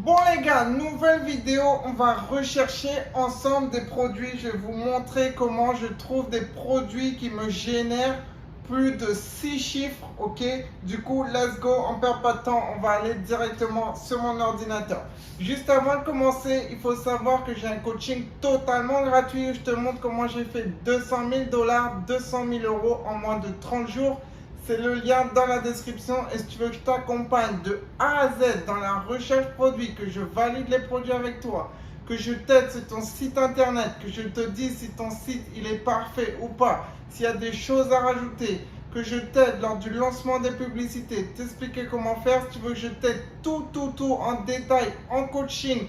Bon les gars, nouvelle vidéo, on va rechercher ensemble des produits. Je vais vous montrer comment je trouve des produits qui me génèrent plus de 6 chiffres, ok? Du coup, let's go, on perd pas de temps, on va aller directement sur mon ordinateur. Juste avant de commencer, il faut savoir que j'ai un coaching totalement gratuit. Je te montre comment j'ai fait 200 000 $, 200 000 € en moins de 30 jours. C'est le lien dans la description. Et si tu veux que je t'accompagne de A à Z dans la recherche produit, que je valide les produits avec toi, que je t'aide sur ton site internet, que je te dise si ton site il est parfait ou pas, s'il y a des choses à rajouter, que je t'aide lors du lancement des publicités, t'expliquer comment faire, si tu veux que je t'aide tout en détail, en coaching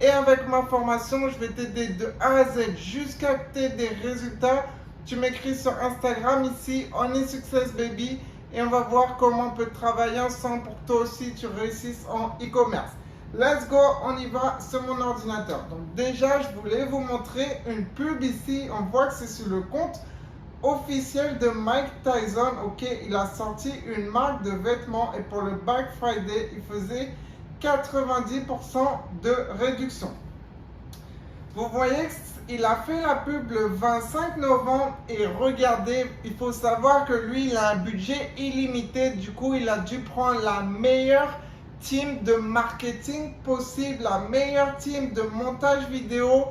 et avec ma formation, je vais t'aider de A à Z jusqu'à que tu aies des résultats. Tu m'écris sur Instagram ici, On Est Success Baby, et on va voir comment on peut travailler ensemble pour que toi aussi tu réussisses en e-commerce. Let's go, on y va sur mon ordinateur. Donc déjà, je voulais vous montrer une pub ici. On voit que c'est sur le compte officiel de Mike Tyson. Ok, il a sorti une marque de vêtements et pour le Black Friday, il faisait 90% de réduction. Vous voyez qu'il a fait la pub le 25 novembre et regardez, il faut savoir que lui, il a un budget illimité. Du coup, il a dû prendre la meilleure team de marketing possible, la meilleure team de montage vidéo,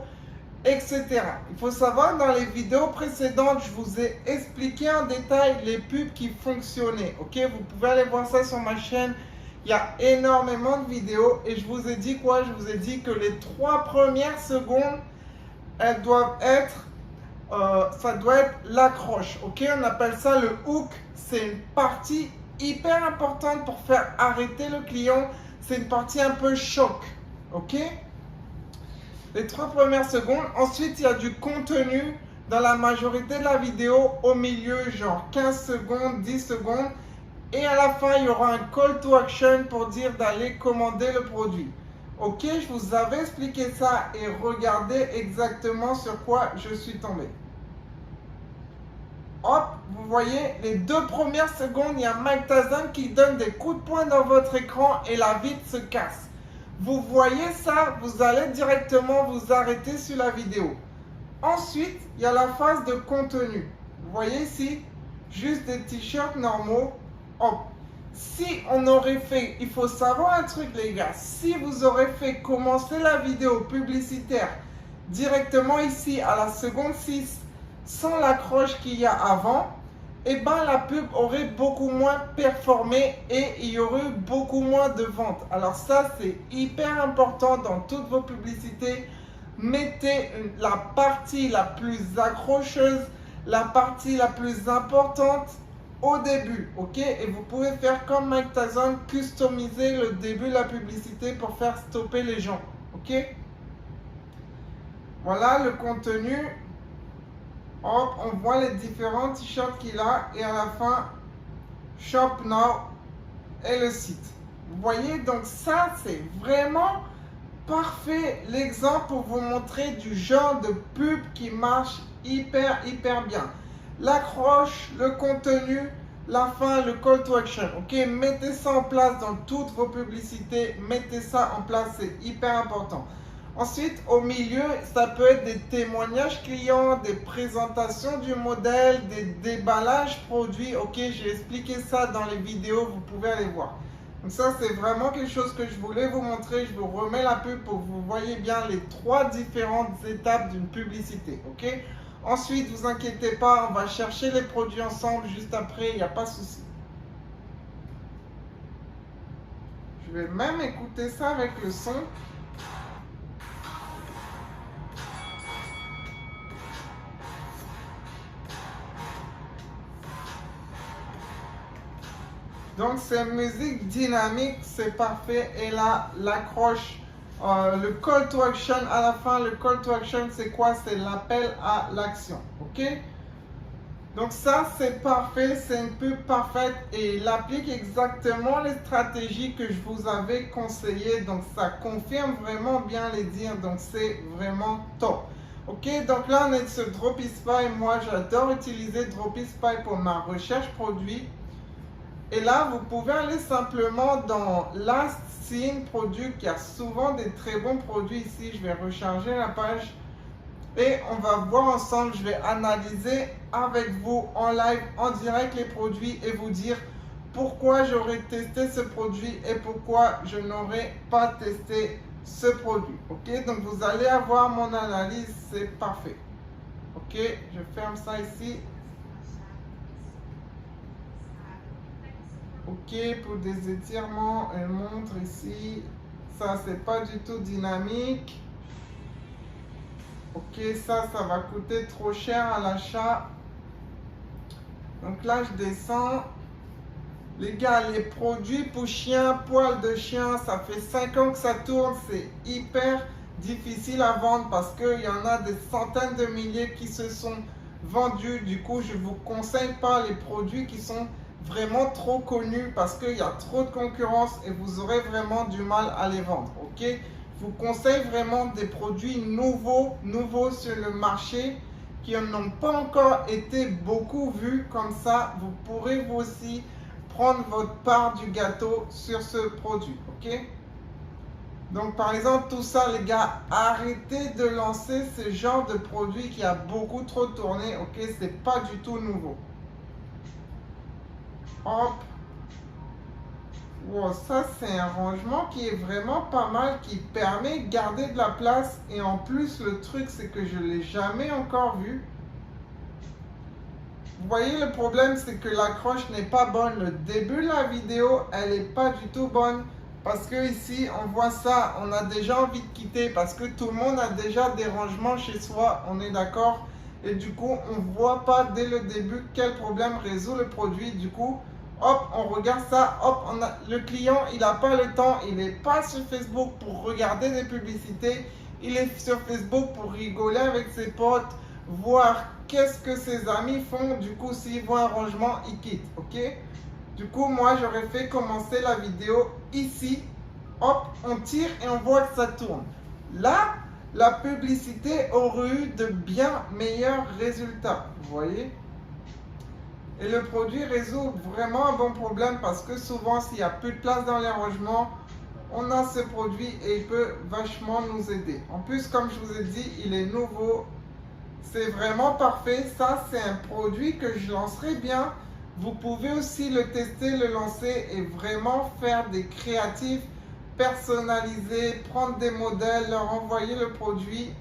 etc. Il faut savoir, dans les vidéos précédentes, je vous ai expliqué en détail les pubs qui fonctionnaient. Ok, vous pouvez aller voir ça sur ma chaîne. Il y a énormément de vidéos et je vous ai dit quoi? Je vous ai dit que les 3 premières secondes, elles doivent être, ça doit être l'accroche. Ok, on appelle ça le hook. C'est une partie hyper importante pour faire arrêter le client. C'est une partie un peu choc. Ok, les 3 premières secondes. Ensuite, il y a du contenu dans la majorité de la vidéo. Au milieu, genre 15 secondes, 10 secondes. Et à la fin, il y aura un call to action pour dire d'aller commander le produit. Ok, je vous avais expliqué ça et regardez exactement sur quoi je suis tombé. Hop, vous voyez, les 2 premières secondes, il y a Mike Tyson qui donne des coups de poing dans votre écran et la vitre se casse. Vous voyez ça, vous allez directement vous arrêter sur la vidéo. Ensuite, il y a la phase de contenu. Vous voyez ici, juste des t-shirts normaux. Oh. Si on aurait fait, il faut savoir un truc les gars, si vous aurez fait commencer la vidéo publicitaire directement ici à la seconde 6 sans l'accroche qu'il y a avant, et ben la pub aurait beaucoup moins performé et il y aurait beaucoup moins de ventes. Alors ça c'est hyper important dans toutes vos publicités. Mettez la partie la plus accrocheuse, la partie la plus importante au début, ok? Et vous pouvez faire comme Mike Tyson, customiser le début de la publicité pour faire stopper les gens, ok? Voilà le contenu. Hop, on voit les différents t-shirts qu'il a et à la fin, Shop Now et le site. Vous voyez, donc ça c'est vraiment parfait l'exemple pour vous montrer du genre de pub qui marche hyper bien. L'accroche, le contenu, la fin, le call to action. Ok, mettez ça en place dans toutes vos publicités. Mettez ça en place, c'est hyper important. Ensuite, au milieu, ça peut être des témoignages clients, des présentations du modèle, des déballages produits. Ok, j'ai expliqué ça dans les vidéos, vous pouvez aller voir. Donc ça, c'est vraiment quelque chose que je voulais vous montrer. Je vous remets la pub pour que vous voyez bien les 3 différentes étapes d'une publicité. Ok. Ensuite, vous inquiétez pas, on va chercher les produits ensemble juste après, il n'y a pas de souci. Je vais même écouter ça avec le son. Donc c'est musique dynamique, c'est parfait. Et là, l'accroche, le call to action à la fin. Le call to action, c'est quoi? C'est l'appel à l'action. Ok? Donc ça, c'est parfait. C'est une pub parfaite et il applique exactement les stratégies que je vous avais conseillées. Donc ça confirme vraiment bien les dires. Donc c'est vraiment top. Ok, donc là on est sur Dropispy. Moi j'adore utiliser Dropispy pour ma recherche produit. Et là, vous pouvez aller simplement dans Last Seen Product. Il y a souvent des très bons produits ici. Je vais recharger la page. Et on va voir ensemble, je vais analyser avec vous en live, en direct les produits et vous dire pourquoi j'aurais testé ce produit et pourquoi je n'aurais pas testé ce produit. Ok, donc vous allez avoir mon analyse, c'est parfait. Ok, je ferme ça ici. Ok, pour des étirements, elle montre ici. Ça, c'est pas du tout dynamique. Ok, ça va coûter trop cher à l'achat. Donc là, je descends. Les gars, les produits pour chien, poils de chien, ça fait 5 ans que ça tourne. C'est hyper difficile à vendre parce qu'il y en a des centaines de milliers qui se sont vendus. Du coup, je ne vous conseille pas les produits qui sont vraiment trop connus parce qu'il y a trop de concurrence et vous aurez vraiment du mal à les vendre. Ok? Je vous conseille vraiment des produits nouveaux sur le marché qui n'ont pas encore été beaucoup vus. Comme ça, vous pourrez vous aussi prendre votre part du gâteau sur ce produit. Ok? Donc par exemple, tout ça, les gars, arrêtez de lancer ce genre de produit qui a beaucoup trop tourné. Ok? C'est pas du tout nouveau. Hop. Wow, ça c'est un rangement qui est vraiment pas mal, qui permet de garder de la place. Et en plus, le truc, c'est que je ne l'ai jamais encore vu. Vous voyez, le problème, c'est que l'accroche n'est pas bonne. Le début de la vidéo, elle n'est pas du tout bonne. Parce que ici, on voit ça, on a déjà envie de quitter. Parce que tout le monde a déjà des rangements chez soi, on est d'accord. Et du coup, on ne voit pas dès le début quel problème résout le produit. Du coup, hop, on regarde ça, hop, le client, il n'a pas le temps, il n'est pas sur Facebook pour regarder des publicités, il est sur Facebook pour rigoler avec ses potes, voir qu'est-ce que ses amis font. Du coup, s'ils voient un rangement, ils quittent, ok? Du coup, moi, j'aurais fait commencer la vidéo ici, hop, on tire et on voit que ça tourne. Là, la publicité aurait eu de bien meilleurs résultats, vous voyez? Et le produit résout vraiment un bon problème parce que souvent, s'il n'y a plus de place dans les rangements, on a ce produit et il peut vachement nous aider. En plus, comme je vous ai dit, il est nouveau. C'est vraiment parfait. Ça, c'est un produit que je lancerai bien. Vous pouvez aussi le tester, le lancer et vraiment faire des créatifs personnalisés, prendre des modèles, leur envoyer le produit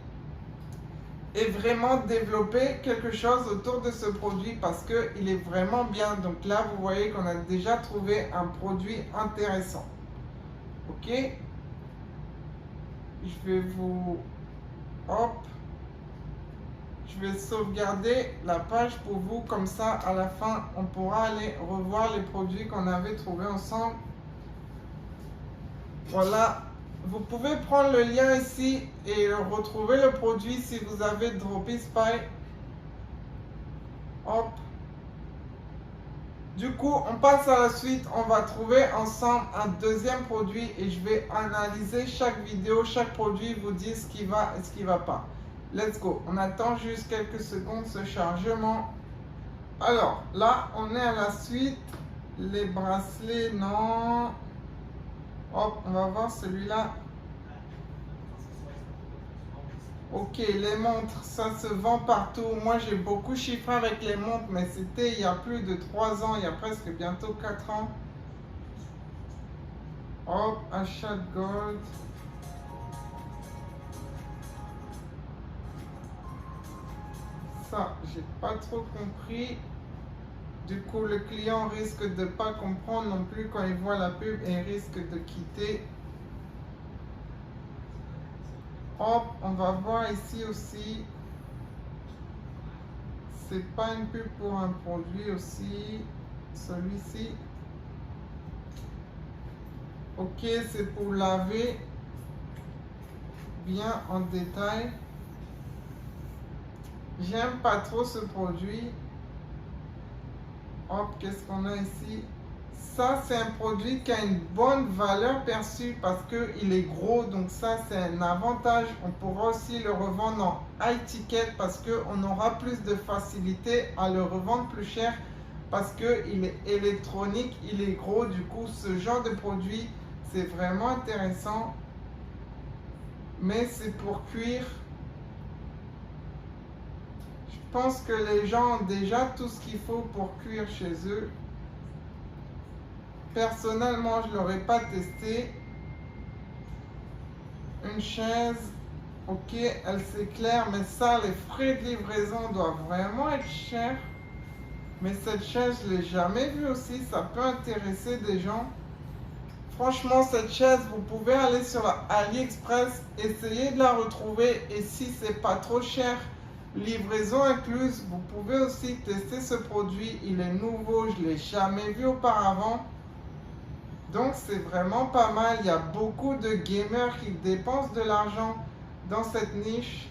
et vraiment développer quelque chose autour de ce produit parce qu'il est vraiment bien. Donc là, vous voyez qu'on a déjà trouvé un produit intéressant. Ok? Je vais vous... Hop! Je vais sauvegarder la page pour vous. Comme ça, à la fin, on pourra aller revoir les produits qu'on avait trouvés ensemble. Voilà. Vous pouvez prendre le lien ici et retrouver le produit si vous avez Dropispy. Hop. Du coup, on passe à la suite. On va trouver ensemble un deuxième produit et je vais analyser chaque vidéo, chaque produit, vous dire ce qui va et ce qui ne va pas. Let's go. On attend juste quelques secondes ce chargement. Alors, là, on est à la suite. Les bracelets, non. Hop, on va voir celui-là. Ok, les montres, ça se vend partout. Moi, j'ai beaucoup chiffré avec les montres, mais c'était il y a plus de 3 ans, il y a presque bientôt 4 ans. Hop, achat de gold. Ça, j'ai pas trop compris. Du coup, le client risque de ne pas comprendre non plus quand il voit la pub et il risque de quitter. Hop, on va voir ici aussi. C'est pas une pub pour un produit aussi. Celui-ci. Ok, c'est pour laver bien en détail. J'aime pas trop ce produit. Hop, qu'est-ce qu'on a ici? Ça, c'est un produit qui a une bonne valeur perçue parce qu'il est gros. Donc ça, c'est un avantage. On pourra aussi le revendre en high ticket parce qu'on aura plus de facilité à le revendre plus cher parce qu'il est électronique, il est gros. Du coup, ce genre de produit, c'est vraiment intéressant. Mais c'est pour cuire. Je pense que les gens ont déjà tout ce qu'il faut pour cuire chez eux. Personnellement, je ne l'aurais pas testé. Une chaise, ok, elle s'éclaire, mais ça, les frais de livraison doivent vraiment être chers. Mais cette chaise, je ne l'ai jamais vue aussi. Ça peut intéresser des gens. Franchement, cette chaise, vous pouvez aller sur AliExpress, essayer de la retrouver. Et si c'est pas trop cher, livraison incluse, vous pouvez aussi tester ce produit. Il est nouveau, je ne l'ai jamais vu auparavant. Donc c'est vraiment pas mal. Il y a beaucoup de gamers qui dépensent de l'argent dans cette niche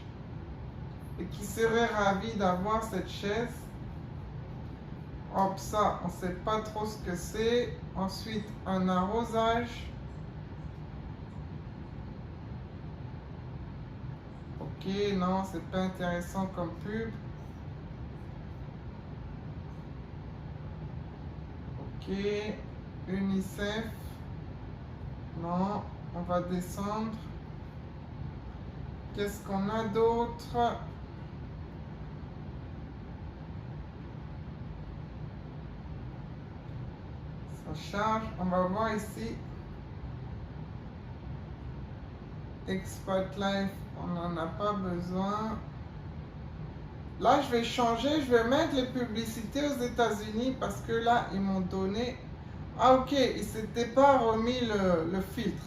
et qui seraient ravis d'avoir cette chaise. Hop, ça, on ne sait pas trop ce que c'est. Ensuite, un arrosage. Ok, non, c'est pas intéressant comme pub. Ok, UNICEF. Non, on va descendre. Qu'est-ce qu'on a d'autre? Ça charge. On va voir ici. Expat Life, on n'en a pas besoin. Là, je vais changer. Je vais mettre les publicités aux États-Unis parce que là, ils m'ont donné... Ah, ok, ils ne s'étaient pas remis le filtre.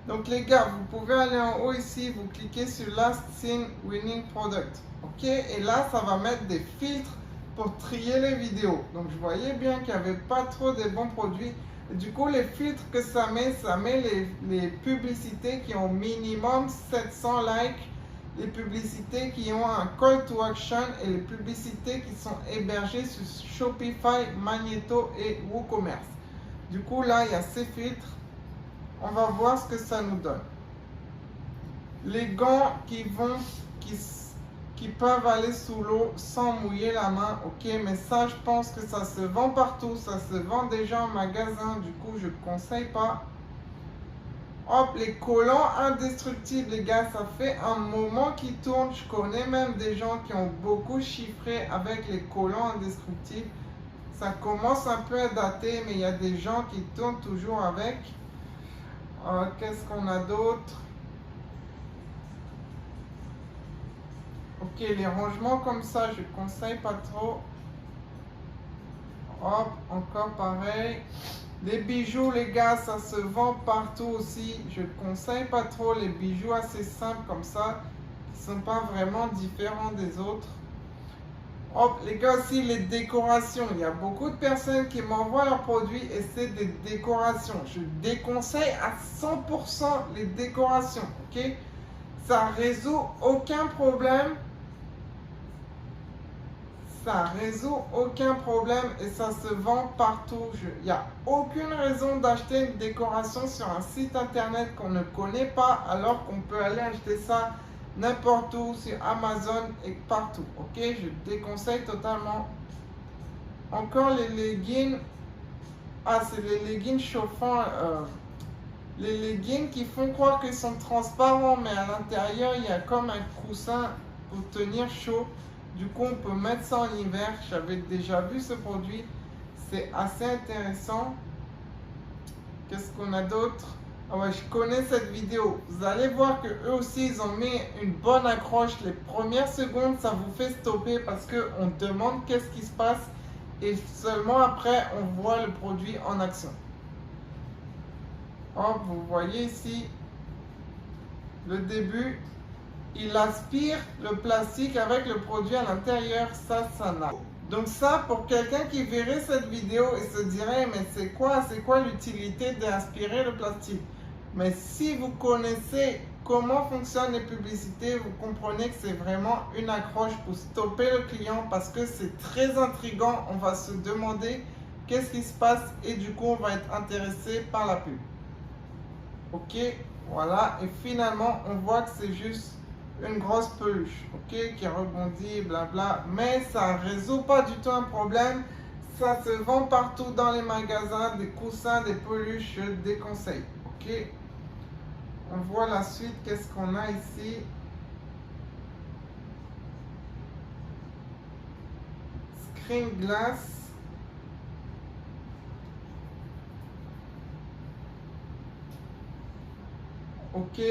Donc, les gars, vous pouvez aller en haut ici. Vous cliquez sur Last Seen Winning Product. Ok, et là, ça va mettre des filtres pour trier les vidéos. Donc, je voyais bien qu'il n'y avait pas trop de bons produits. Et du coup, les filtres que ça met les publicités qui ont minimum 700 likes, les publicités qui ont un call to action et les publicités qui sont hébergées sur Shopify, Magneto et WooCommerce. Du coup, là, il y a ces filtres. On va voir ce que ça nous donne. Les gants qui peuvent aller sous l'eau sans mouiller la main. Ok, mais ça, je pense que ça se vend partout. Ça se vend déjà en magasin. Du coup, je ne conseille pas. Hop, les collants indestructibles, les gars, ça fait un moment qu'ils tournent. Je connais même des gens qui ont beaucoup chiffré avec les collants indestructibles. Ça commence un peu à dater, mais il y a des gens qui tournent toujours avec. Qu'est-ce qu'on a d'autre? Ok, les rangements comme ça, je ne conseille pas trop. Hop, encore pareil. Les bijoux, les gars, ça se vend partout aussi. Je ne conseille pas trop les bijoux assez simples comme ça, qui ne sont pas vraiment différents des autres. Hop, les gars, aussi les décorations. Il y a beaucoup de personnes qui m'envoient leurs produits et c'est des décorations. Je déconseille à 100% les décorations, ok? Ça résout aucun problème. Ça résout aucun problème et ça se vend partout. Il n'y a aucune raison d'acheter une décoration sur un site internet qu'on ne connaît pas alors qu'on peut aller acheter ça n'importe où sur Amazon et partout. Ok, je déconseille totalement. Encore les leggings. Ah, c'est les leggings chauffants. Les leggings qui font croire qu'ils sont transparents, mais à l'intérieur, il y a comme un coussin pour tenir chaud. Du coup, on peut mettre ça en hiver. J'avais déjà vu ce produit. C'est assez intéressant. Qu'est-ce qu'on a d'autre? Ah ouais, je connais cette vidéo. Vous allez voir que eux aussi, ils ont mis une bonne accroche. Les premières secondes, ça vous fait stopper parce qu'on demande qu'est-ce qui se passe. Et seulement après, on voit le produit en action. Oh, vous voyez ici le début. Il aspire le plastique avec le produit à l'intérieur. Ça n'a. Donc ça, pour quelqu'un qui verrait cette vidéo et se dirait, mais c'est quoi l'utilité d'aspirer le plastique? Mais si vous connaissez comment fonctionnent les publicités, vous comprenez que c'est vraiment une accroche pour stopper le client parce que c'est très intriguant. On va se demander qu'est-ce qui se passe et du coup, on va être intéressé par la pub. Ok, voilà. Et finalement, on voit que c'est juste une grosse peluche, ok, qui rebondit, blabla, mais ça ne résout pas du tout un problème. Ça se vend partout dans les magasins, des coussins, des peluches, je déconseille. Ok. On voit la suite, qu'est-ce qu'on a ici? Screen glass. Ok,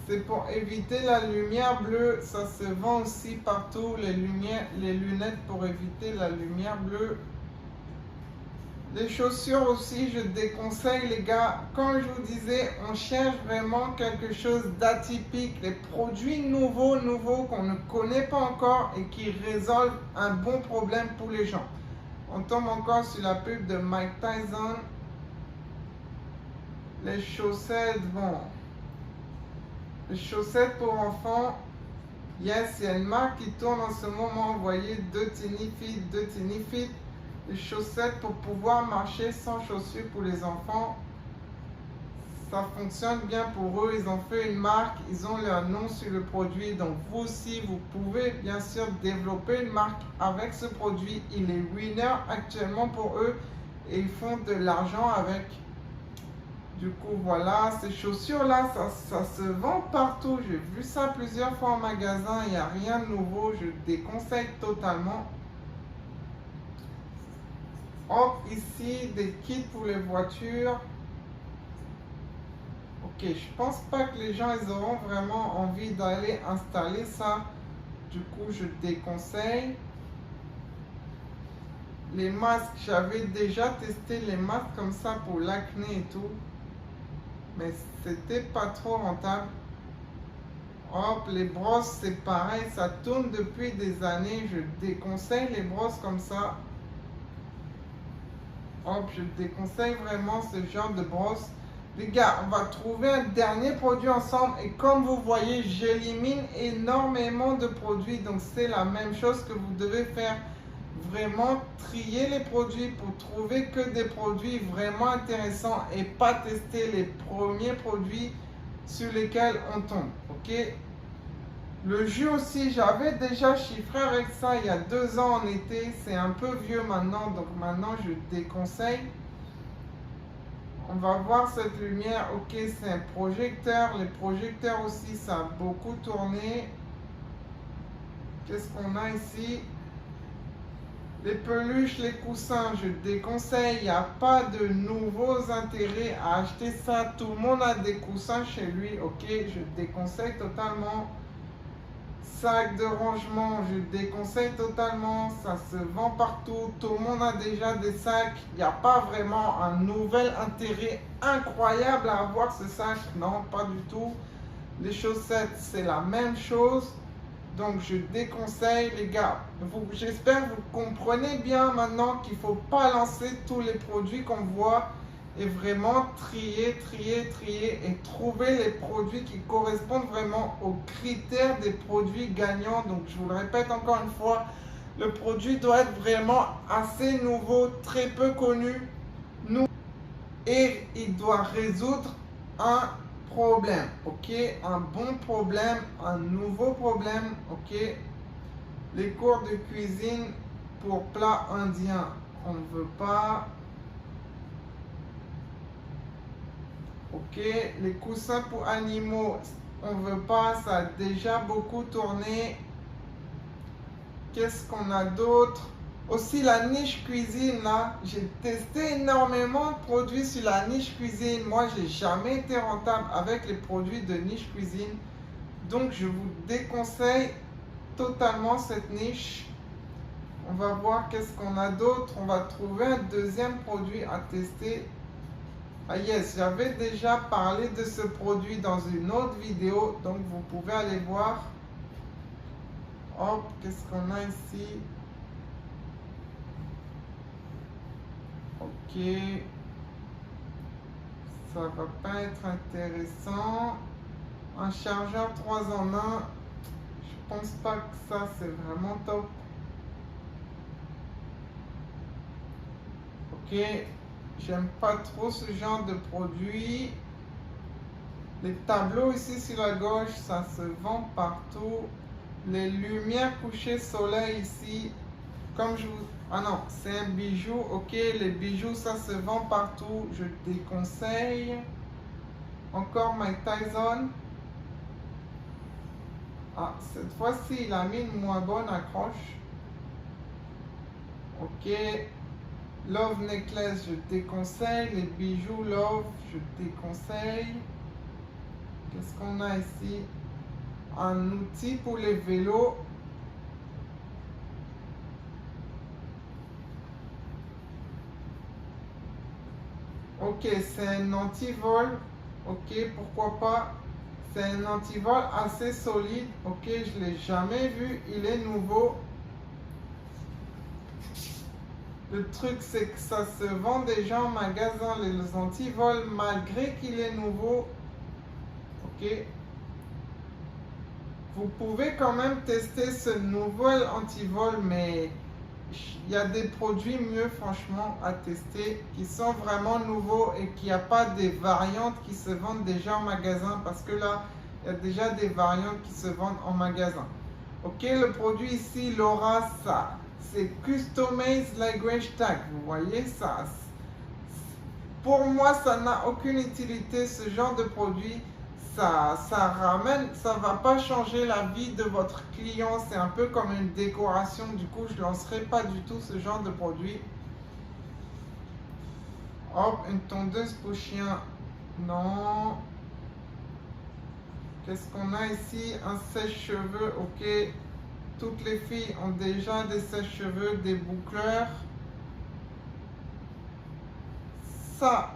c'est pour éviter la lumière bleue. Ça se vend aussi partout, les lunettes pour éviter la lumière bleue. Les chaussures aussi, je déconseille les gars. Comme je vous disais, on cherche vraiment quelque chose d'atypique. Les produits nouveaux qu'on ne connaît pas encore et qui résolvent un bon problème pour les gens. On tombe encore sur la pub de Mike Tyson. Les chaussettes, bon. Les chaussettes pour enfants. Yes, il y a une marque qui tourne en ce moment. Vous voyez, deux Tiny Fit. Les chaussettes pour pouvoir marcher sans chaussures pour les enfants. Ça fonctionne bien pour eux. Ils ont fait une marque, ils ont leur nom sur le produit. Donc vous aussi, vous pouvez bien sûr développer une marque avec ce produit. Il est winner actuellement pour eux et ils font de l'argent avec. Du coup, voilà, ces chaussures-là, ça se vend partout. J'ai vu ça plusieurs fois en magasin. Il n'y a rien de nouveau. Je déconseille totalement. Hop, ici, des kits pour les voitures. Ok, je pense pas que les gens ils auront vraiment envie d'aller installer ça. Du coup, je déconseille. Les masques, j'avais déjà testé les masques comme ça pour l'acné et tout. Mais c'était pas trop rentable. Hop, les brosses, c'est pareil. Ça tourne depuis des années. Je déconseille les brosses comme ça. Hop, je déconseille vraiment ce genre de brosse. Les gars, on va trouver un dernier produit ensemble. Et comme vous voyez, j'élimine énormément de produits. Donc, c'est la même chose que vous devez faire. Vraiment trier les produits pour trouver que des produits vraiment intéressants. Et pas tester les premiers produits sur lesquels on tombe. Ok? Le jus aussi, j'avais déjà chiffré avec ça il y a 2 ans en été. C'est un peu vieux maintenant, donc maintenant je déconseille. On va voir cette lumière. Ok, c'est un projecteur. Les projecteurs aussi, ça a beaucoup tourné. Qu'est-ce qu'on a ici? Les peluches, les coussins, je déconseille. Il n'y a pas de nouveaux intérêts à acheter ça. Tout le monde a des coussins chez lui. Ok, je déconseille totalement. Sac de rangement, je déconseille totalement. Ça se vend partout. Tout le monde a déjà des sacs. Il n'y a pas vraiment un nouvel intérêt incroyable à avoir ce sac. Non, pas du tout. Les chaussettes, c'est la même chose. Donc, je déconseille, les gars. J'espère que vous comprenez bien maintenant qu'il ne faut pas lancer tous les produits qu'on voit et vraiment trier et trouver les produits qui correspondent vraiment aux critères des produits gagnants. Donc, je vous le répète encore une fois, le produit doit être vraiment assez nouveau, très peu connu, et il doit résoudre un problème, ok, un bon problème, un nouveau problème, ok. Les cours de cuisine pour plats indiens, on ne veut pas. Ok, les coussins pour animaux, on ne veut pas, ça a déjà beaucoup tourné. Qu'est-ce qu'on a d'autre? Aussi la niche cuisine là, j'ai testé énormément de produits sur la niche cuisine. Moi, j'ai jamais été rentable avec les produits de niche cuisine. Donc, je vous déconseille totalement cette niche. On va voir qu'est-ce qu'on a d'autre. On va trouver un deuxième produit à tester. Ah yes, j'avais déjà parlé de ce produit dans une autre vidéo. Donc, vous pouvez aller voir. Hop, qu'est-ce qu'on a ici? Ok, ça va pas être intéressant. Un chargeur 3 en 1, je pense pas que ça c'est vraiment top. Ok, j'aime pas trop ce genre de produit. Les tableaux ici sur la gauche, ça se vend partout. Les lumières couchées soleil ici, comme je vous Ah non, c'est un bijou. Ok, les bijoux, ça se vend partout. Je déconseille. Encore Mike Tyson. Ah, cette fois-ci, il a mis une moins bonne accroche. Ok. Love Necklace, je déconseille. Les bijoux Love, je déconseille. Qu'est-ce qu'on a ici? Un outil pour les vélos. Ok, c'est un antivol. Ok, pourquoi pas. C'est un antivol assez solide. Ok, je ne l'ai jamais vu. Il est nouveau. Le truc, c'est que ça se vend déjà en magasin, les antivols, malgré qu'il est nouveau. Ok. Vous pouvez quand même tester ce nouvel antivol, mais il y a des produits mieux, franchement, à tester, qui sont vraiment nouveaux et qu'il n'y a pas des variantes qui se vendent déjà en magasin, parce que là, il y a déjà des variantes qui se vendent en magasin. Ok, le produit ici, Laura, ça, c'est Customized Language Tag. Vous voyez ça? Pour moi, ça n'a aucune utilité, ce genre de produit. Ça va pas changer la vie de votre client. C'est un peu comme une décoration. Du coup, je lancerai pas du tout ce genre de produit. Hop, une tondeuse pour chien. Non. Qu'est-ce qu'on a ici? Un sèche-cheveux. Ok. Toutes les filles ont déjà des sèche-cheveux, des boucleurs. Ça,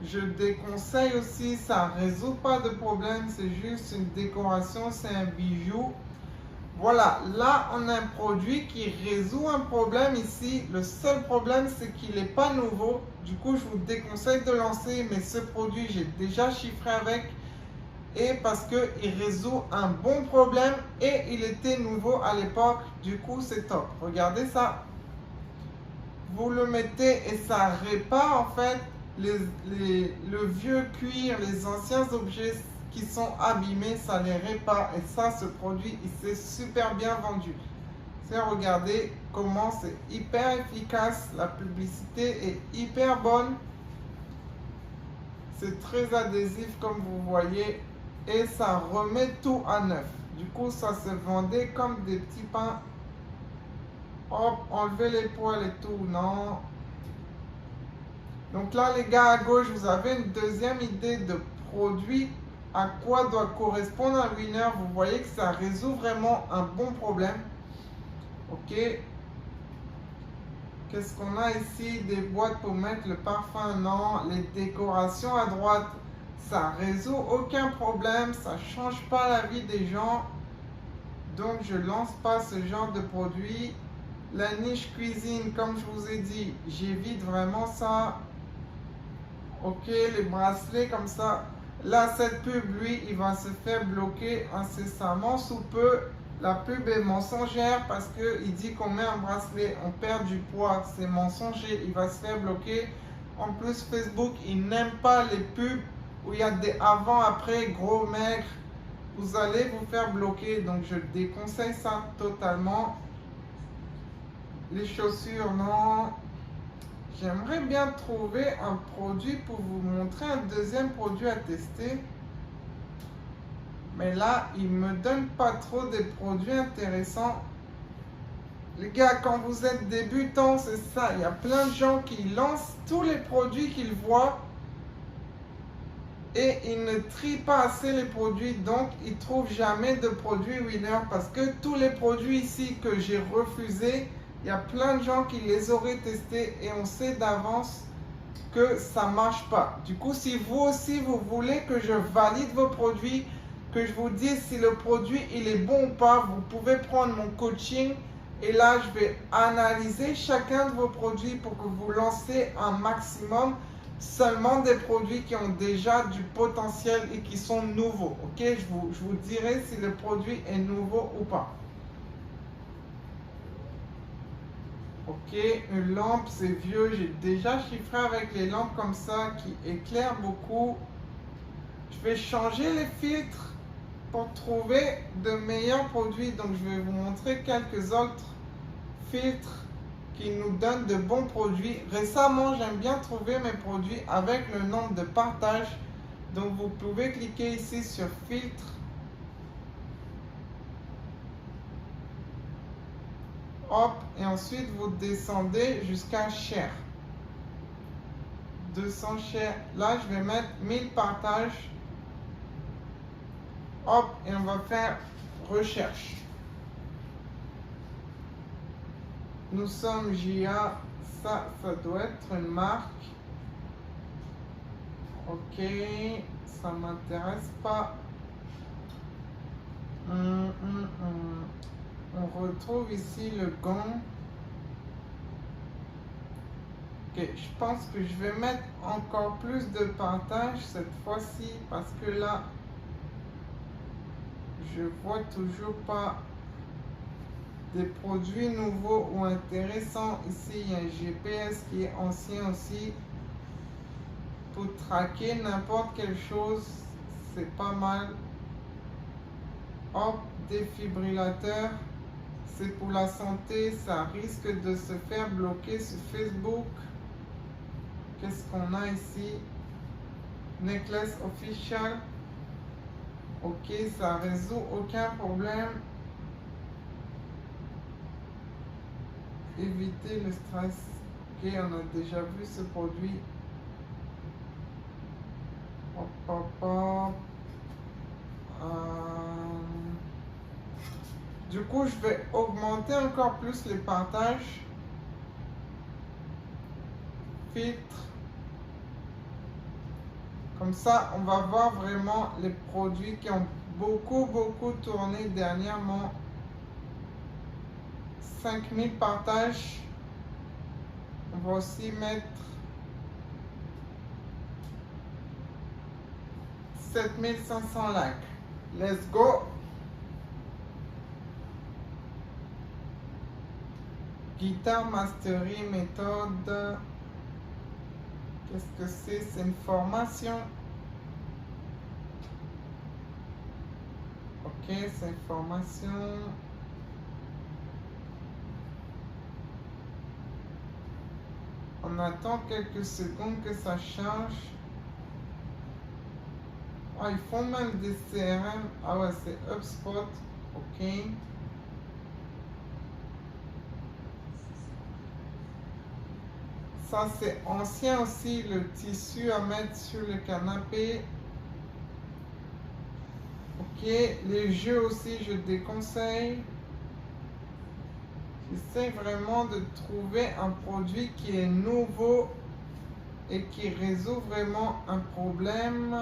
je déconseille aussi. Ça ne résout pas de problème. C'est juste une décoration. C'est un bijou. Voilà, là on a un produit qui résout un problème ici. Le seul problème, c'est qu'il n'est pas nouveau. Du coup, je vous déconseille de lancer, mais ce produit, j'ai déjà chiffré avec. Et parce qu'il résout un bon problème et il était nouveau à l'époque. Du coup, c'est top. Regardez ça. Vous le mettez et ça répare en fait le vieux cuir, les anciens objets qui sont abîmés, ça les répare. Et ça, ce produit, il s'est super bien vendu. Regardez comment c'est hyper efficace. La publicité est hyper bonne. C'est très adhésif comme vous voyez. Et ça remet tout à neuf. Du coup, ça se vendait comme des petits pains. Hop, enlever les poils et tout, non. Donc là, les gars, à gauche, vous avez une deuxième idée de produit. À quoi doit correspondre un winner. Vous voyez que ça résout vraiment un bon problème. Ok. Qu'est-ce qu'on a ici? Des boîtes pour mettre le parfum, non. Les décorations à droite, ça résout aucun problème. Ça ne change pas la vie des gens. Donc, je lance pas ce genre de produit. La niche cuisine, comme je vous ai dit, j'évite vraiment ça. Ok, les bracelets comme ça. Là, cette pub, lui, il va se faire bloquer incessamment sous peu. La pub est mensongère parce qu'il dit qu'on met un bracelet, on perd du poids. C'est mensonger, il va se faire bloquer. En plus, Facebook, il n'aime pas les pubs où il y a des avant, après, gros, maigres. Vous allez vous faire bloquer, donc je déconseille ça totalement. Les chaussures, non. J'aimerais bien trouver un produit pour vous montrer un deuxième produit à tester. Mais là, il ne me donne pas trop des produits intéressants. Les gars, quand vous êtes débutant, c'est ça. Il y a plein de gens qui lancent tous les produits qu'ils voient. Et ils ne trient pas assez les produits. Donc, ils ne trouvent jamais de produits winner. Parce que tous les produits ici que j'ai refusés, il y a plein de gens qui les auraient testés et on sait d'avance que ça ne marche pas. Du coup, si vous aussi, vous voulez que je valide vos produits, que je vous dise si le produit il est bon ou pas, vous pouvez prendre mon coaching et là, je vais analyser chacun de vos produits pour que vous lancez un maximum seulement des produits qui ont déjà du potentiel et qui sont nouveaux. Ok, je vous dirai si le produit est nouveau ou pas. Ok, une lampe, c'est vieux. J'ai déjà chiffré avec les lampes comme ça qui éclairent beaucoup. Je vais changer les filtres pour trouver de meilleurs produits. Donc, je vais vous montrer quelques autres filtres qui nous donnent de bons produits. Récemment, j'aime bien trouver mes produits avec le nombre de partages. Donc vous pouvez cliquer ici sur filtre. Hop, et ensuite vous descendez jusqu'à share. 200 share. Là, je vais mettre 1000 partages. Hop, et on va faire recherche. Nous sommes JA. Ça doit être une marque. Ok, ça m'intéresse pas. On retrouve ici le gant. Ok, je pense que je vais mettre encore plus de partage cette fois-ci parce que là, je vois toujours pas des produits nouveaux ou intéressants. Ici, il y a un GPS qui est ancien aussi. Pour traquer n'importe quelle chose, c'est pas mal. Hop, défibrillateur. C'est pour la santé, ça risque de se faire bloquer sur Facebook. Qu'est-ce qu'on a ici? Necklace official. Ok, ça résout aucun problème. Éviter le stress. Ok, on a déjà vu ce produit. Hop, hop, hop. Du coup, je vais augmenter encore plus les partages. Filtre. Comme ça, on va voir vraiment les produits qui ont beaucoup tourné dernièrement. 5000 partages. On va aussi mettre 7500 likes. Let's go. Guitar Mastery méthode. Qu'est-ce que c'est? C'est une formation. Ok, c'est une formation. On attend quelques secondes que ça change. Ah, ils font même des CRM. Ah ouais, c'est HubSpot. Ok. Ça, c'est ancien aussi, le tissu à mettre sur le canapé. Ok, les jeux aussi, je déconseille. J'essaie vraiment de trouver un produit qui est nouveau et qui résout vraiment un problème.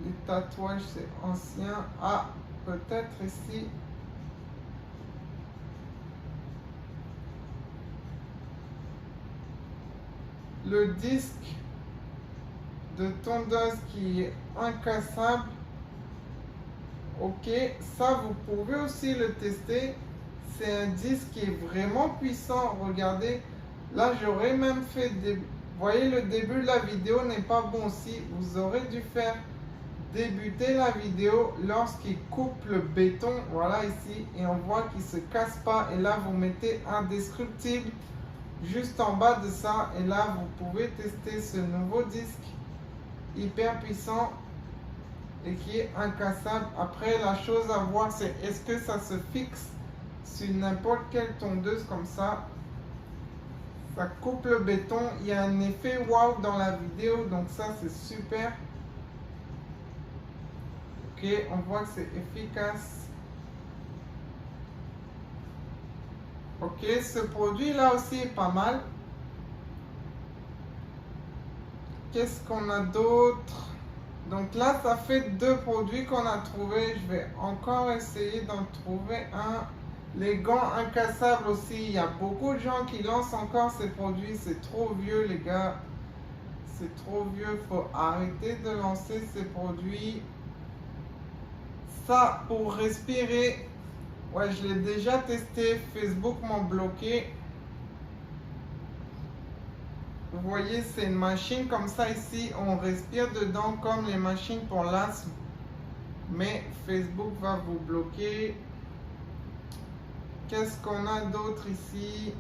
Les tatouages, c'est ancien. Ah, peut-être ici. Le disque de tondeuse qui est incassable. Ok, ça vous pouvez aussi le tester. C'est un disque qui est vraiment puissant. Regardez, là j'aurais même fait des... Vous voyez, le début de la vidéo n'est pas bon aussi. Vous aurez dû faire débuter la vidéo lorsqu'il coupe le béton. Voilà ici, et on voit qu'il ne se casse pas. Et là vous mettez indestructible juste en bas de ça, et là vous pouvez tester ce nouveau disque hyper puissant et qui est incassable. Après, la chose à voir, c'est est-ce que ça se fixe sur n'importe quelle tondeuse comme ça. Ça coupe le béton. Il y a un effet wow dans la vidéo, donc ça c'est super. Ok, on voit que c'est efficace. Ok, ce produit là aussi est pas mal. Qu'est-ce qu'on a d'autre? Donc là, ça fait 2 produits qu'on a trouvé. Je vais encore essayer d'en trouver un. Les gants incassables aussi. Il y a beaucoup de gens qui lancent encore ces produits. C'est trop vieux, les gars. C'est trop vieux. Il faut arrêter de lancer ces produits. Ça, pour respirer. Ouais, je l'ai déjà testé. Facebook m'a bloqué. Vous voyez, c'est une machine comme ça ici. On respire dedans comme les machines pour l'asthme. Mais Facebook va vous bloquer. Qu'est-ce qu'on a d'autre ici?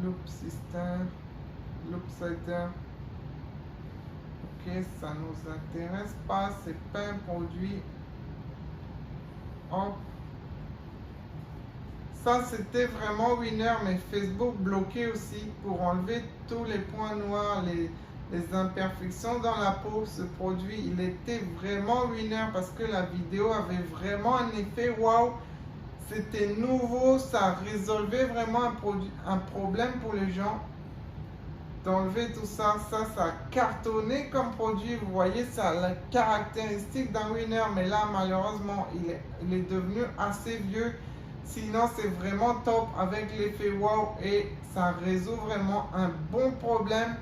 Loop Sister, Loopsider. Ok, ça nous intéresse pas, c'est pas un produit. Hop. Ça, c'était vraiment winner, mais Facebook bloqué aussi pour enlever tous les points noirs, les imperfections dans la peau. Ce produit, il était vraiment winner parce que la vidéo avait vraiment un effet waouh. C'était nouveau, ça résolvait vraiment un problème pour les gens. D'enlever tout ça, ça a cartonné comme produit. Vous voyez, ça a la caractéristique d'un winner, mais là, malheureusement, il est devenu assez vieux. Sinon, c'est vraiment top avec l'effet wow et ça résout vraiment un bon problème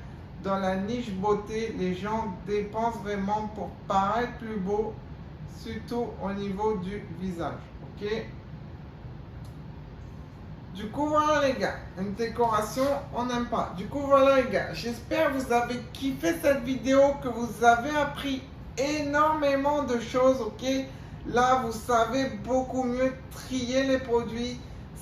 dans la niche beauté. Les gens dépensent vraiment pour paraître plus beau, surtout au niveau du visage. Ok? Du coup, voilà les gars, une décoration, on n'aime pas. Du coup, voilà les gars, j'espère que vous avez kiffé cette vidéo, que vous avez appris énormément de choses, ok? Là, vous savez beaucoup mieux trier les produits,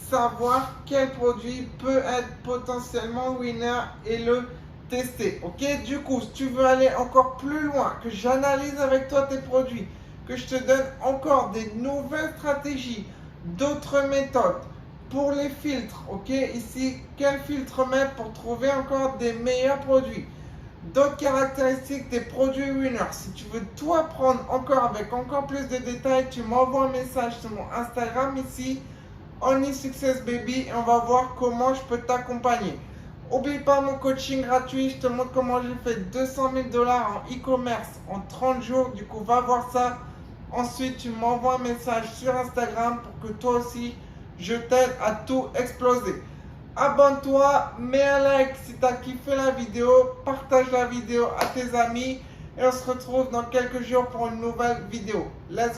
savoir quel produit peut être potentiellement winner et le tester, ok? Du coup, si tu veux aller encore plus loin, que j'analyse avec toi tes produits, que je te donne encore des nouvelles stratégies, d'autres méthodes, pour les filtres, ok, ici, quel filtre mettre pour trouver encore des meilleurs produits, d'autres caractéristiques des produits winners. Si tu veux tout apprendre encore avec encore plus de détails, tu m'envoies un message sur mon Instagram ici, Only Success Baby, et on va voir comment je peux t'accompagner. N'oublie pas mon coaching gratuit, je te montre comment j'ai fait 200 000 $ en e-commerce en 30 jours, du coup va voir ça. Ensuite, tu m'envoies un message sur Instagram pour que toi aussi, je t'aide à tout exploser. Abonne-toi, mets un like si tu as kiffé la vidéo, partage la vidéo à tes amis et on se retrouve dans quelques jours pour une nouvelle vidéo. Let's